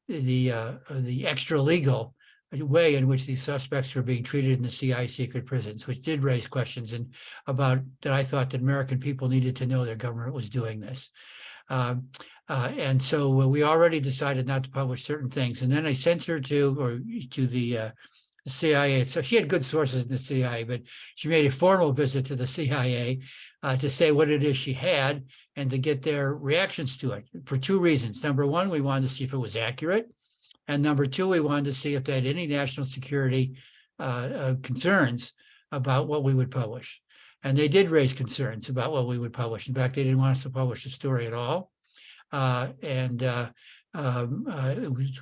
the extra legal way in which these suspects were being treated in the CIA secret prisons, which did raise questions about that. I thought that American people needed to know their government was doing this. And so we already decided not to publish certain things. And then I sent her to the CIA. So she had good sources in the CIA, but she made a formal visit to the CIA to say what it is she had and to get their reactions to it for two reasons. Number one, we wanted to see if it was accurate. And number two, we wanted to see if they had any national security concerns about what we would publish. And they did raise concerns about what we would publish. In fact, they didn't want us to publish the story at all.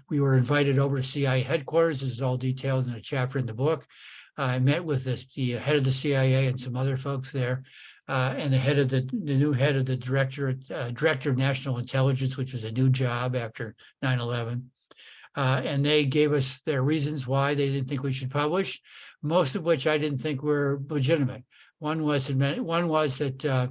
We were invited over to CIA headquarters. This is all detailed in a chapter in the book. I met with the head of the CIA and some other folks there, and the new head of the director of National Intelligence, which was a new job after 9/11. And they gave us their reasons why they didn't think we should publish, most of which I didn't think were legitimate. One was that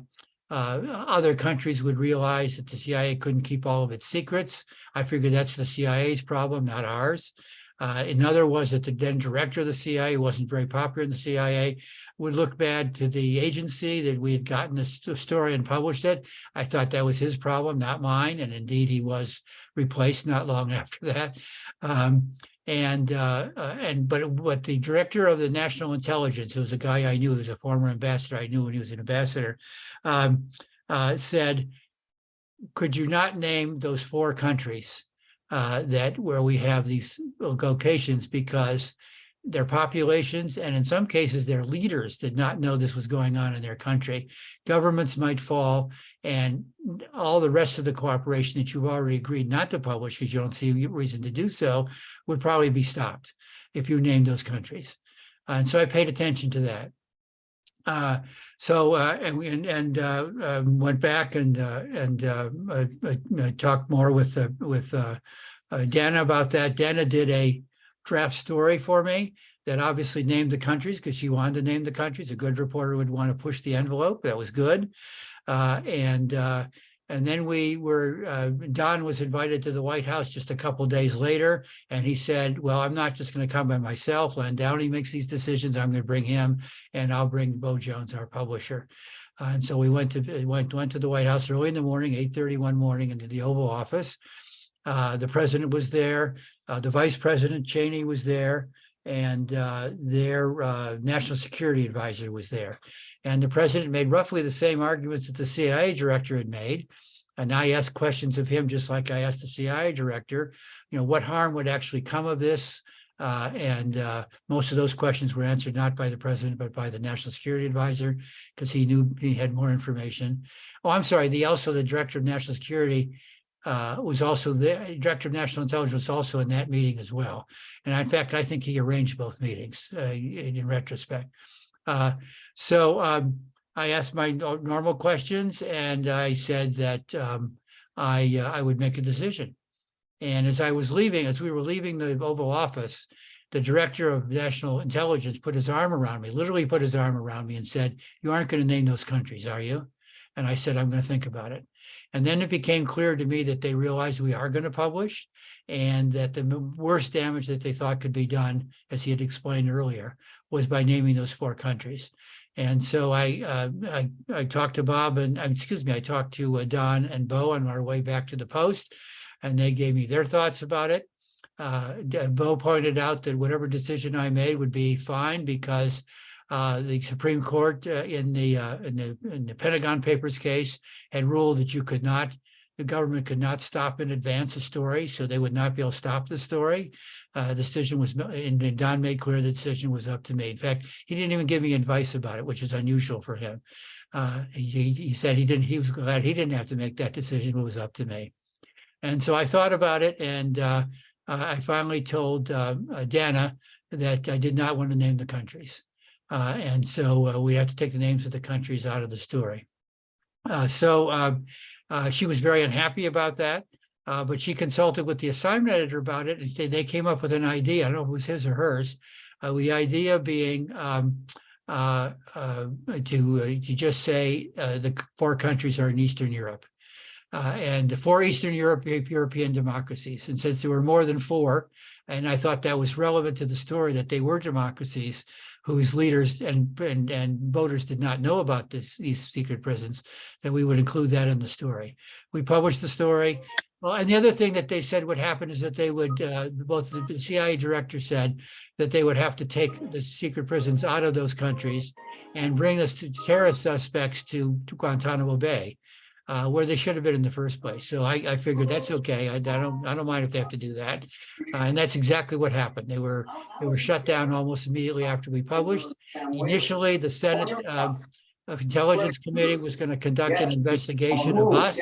other countries would realize that the CIA couldn't keep all of its secrets. I figured that's the CIA's problem, not ours. Another was that the then director of the CIA, who wasn't very popular in the CIA, would look bad to the agency that we had gotten this story and published it. I thought that was his problem, not mine. And indeed, he was replaced not long after that. But the director of the national intelligence, who was a guy I knew, who was a former ambassador, I knew when he was an ambassador, said, could you not name those 4 countries where we have these locations, because their populations and in some cases their leaders did not know this was going on in their country. Governments might fall, and all the rest of the cooperation that you've already agreed not to publish because you don't see a reason to do so would probably be stopped if you named those countries. And so I paid attention to that. Went back and talked more with Dana about that. Dana did a draft story for me that obviously named the countries because she wanted to name the countries. A good reporter would want to push the envelope. That was good. And then Don was invited to the White House just a couple of days later, and he said, well, I'm not just going to come by myself. Len Downie makes these decisions. I'm going to bring him, and I'll bring Bo Jones, our publisher. And so we went to the White House early in the morning, 8:30 one morning, into the Oval Office. The president was there. The vice president, Cheney, was there. And their national security advisor was there. And the president made roughly the same arguments that the CIA director had made. And I asked questions of him, just like I asked the CIA director, what harm would actually come of this? Most of those questions were answered not by the president, but by the national security advisor, because he knew he had more information. Oh, I'm sorry. The director of national security was also the director of national intelligence was also in that meeting as well. And in fact, I think he arranged both meetings in retrospect. I asked my normal questions, and I said that I would make a decision. And as we were leaving the Oval Office, the director of national intelligence put his arm around me, literally put his arm around me and said, you aren't going to name those countries, are you? And I said, I'm going to think about it. And then it became clear to me that they realized we are going to publish, and that the worst damage that they thought could be done, as he had explained earlier, was by naming those 4 countries. And so I talked to I talked to Don and Bo on our way back to the Post, and they gave me their thoughts about it. Bo pointed out that whatever decision I made would be fine, because the Supreme Court in the Pentagon Papers case had ruled that the government could not stop in advance a story, so they would not be able to stop the story. The decision was, and Don made clear the decision was up to me. In fact, he didn't even give me advice about it, which is unusual for him. He said he was glad he didn't have to make that decision, but it was up to me. And so I thought about it, and I finally told Dana that I did not want to name the countries. And so we had to take the names of the countries out of the story. She was very unhappy about that, but she consulted with the assignment editor about it, and they came up with an idea. I don't know if it was his or hers. The idea being to just say the 4 countries are in Eastern Europe. And 4 Eastern European democracies. And since there were more than 4, and I thought that was relevant to the story, that they were democracies whose leaders and voters did not know about these secret prisons, that we would include that in the story. We published the story. Well, and the other thing that they said would happen is that they would, both the CIA director said that they would have to take the secret prisons out of those countries and bring us to terrorist suspects to Guantanamo Bay. Where they should have been in the first place. So I figured that's okay. I don't mind if they have to do that. And that's exactly what happened. They were shut down almost immediately after we published. Initially, the Senate Intelligence Committee was going to conduct an investigation of us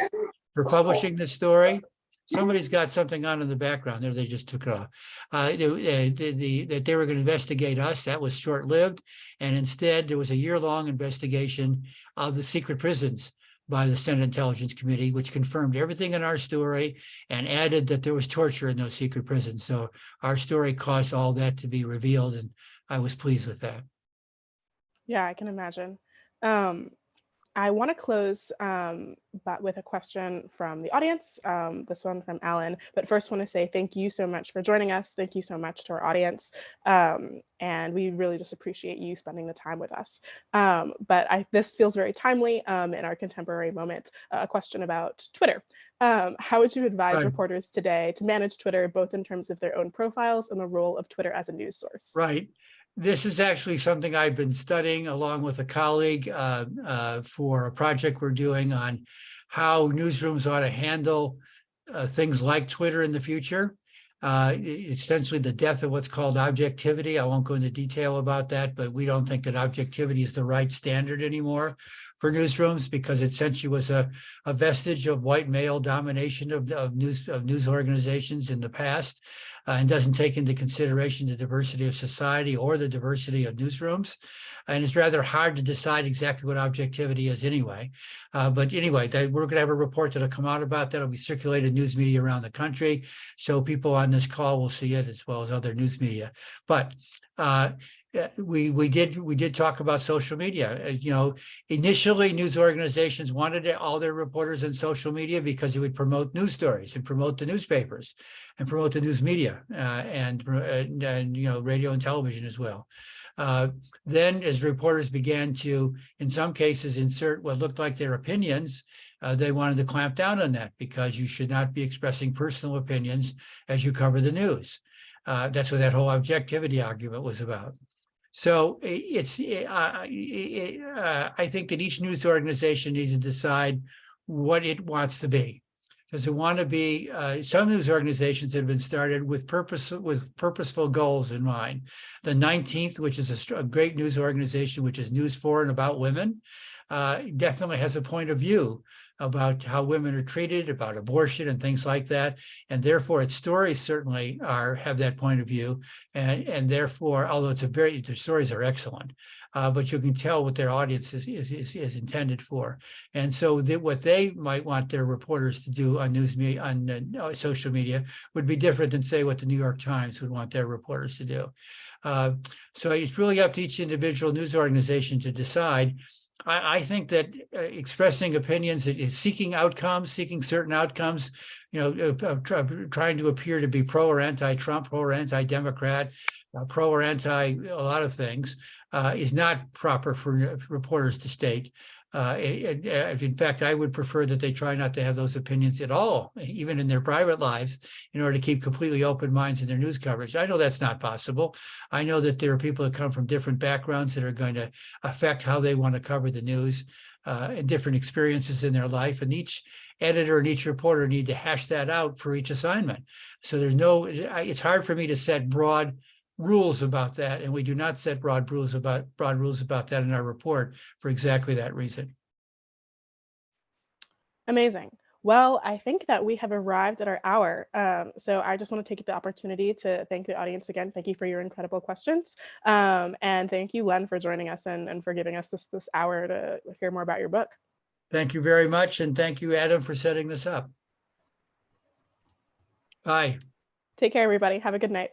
for publishing this story. Somebody's got something on in the background there. They just took it off. That they were going to investigate us. That was short-lived. And instead, there was a year-long investigation of the secret prisons by the Senate Intelligence Committee, which confirmed everything in our story and added that there was torture in those secret prisons. So our story caused all that to be revealed, and I was pleased with that. Yeah, I can imagine. I want to close but with a question from the audience, this one from Alan. But first, want to say thank you so much for joining us. Thank you so much to our audience. And we really just appreciate you spending the time with us. But this feels very timely in our contemporary moment, a question about Twitter. How would you advise reporters today to manage Twitter, both in terms of their own profiles and the role of Twitter as a news source? Right. This is actually something I've been studying along with a colleague for a project we're doing on how newsrooms ought to handle things like Twitter in the future. Essentially the death of what's called objectivity. I won't go into detail about that, but we don't think that objectivity is the right standard anymore for newsrooms, because it essentially was a vestige of white male domination of news organizations in the past, and doesn't take into consideration the diversity of society or the diversity of newsrooms. And it's rather hard to decide exactly what objectivity is anyway. But anyway, we're going to have a report that'll come out about that. It'll be circulated in news media around the country, so people on this call will see it as well as other news media. But we did talk about social media. Initially news organizations wanted all their reporters on social media because it would promote news stories and promote the newspapers and promote the news media and radio and television as well. Then as reporters began to, in some cases, insert what looked like their opinions, they wanted to clamp down on that, because you should not be expressing personal opinions as you cover the news. That's what that whole objectivity argument was about. So I think that each news organization needs to decide what it wants to be. Does it want to be some news organizations that have been started with purposeful goals in mind? The 19th, which is a great news organization, which is news for and about women, definitely has a point of view about how women are treated, about abortion and things like that. And therefore its stories certainly have that point of view. And therefore, although their stories are excellent, but you can tell what their audience is intended for. And so what they might want their reporters to do on news media, on social media, would be different than, say, what the New York Times would want their reporters to do. So it's really up to each individual news organization to decide. I think that expressing opinions, seeking certain outcomes, trying to appear to be pro or anti-Trump, pro or anti-Democrat, pro or anti a lot of things, is not proper for reporters to state. In fact, I would prefer that they try not to have those opinions at all, even in their private lives, in order to keep completely open minds in their news coverage. I know that's not possible. I know that there are people that come from different backgrounds that are going to affect how they want to cover the news, and different experiences in their life. And each editor and each reporter need to hash that out for each assignment. So it's hard for me to set broad rules about that, and we do not set broad rules about that in our report for exactly that reason. Amazing. Well, I think that we have arrived at our hour. So I just want to take the opportunity to thank the audience again. Thank you for your incredible questions. And thank you, Len, for joining us and for giving us this hour to hear more about your book. Thank you very much. And thank you, Adam, for setting this up. Bye. Take care, everybody. Have a good night.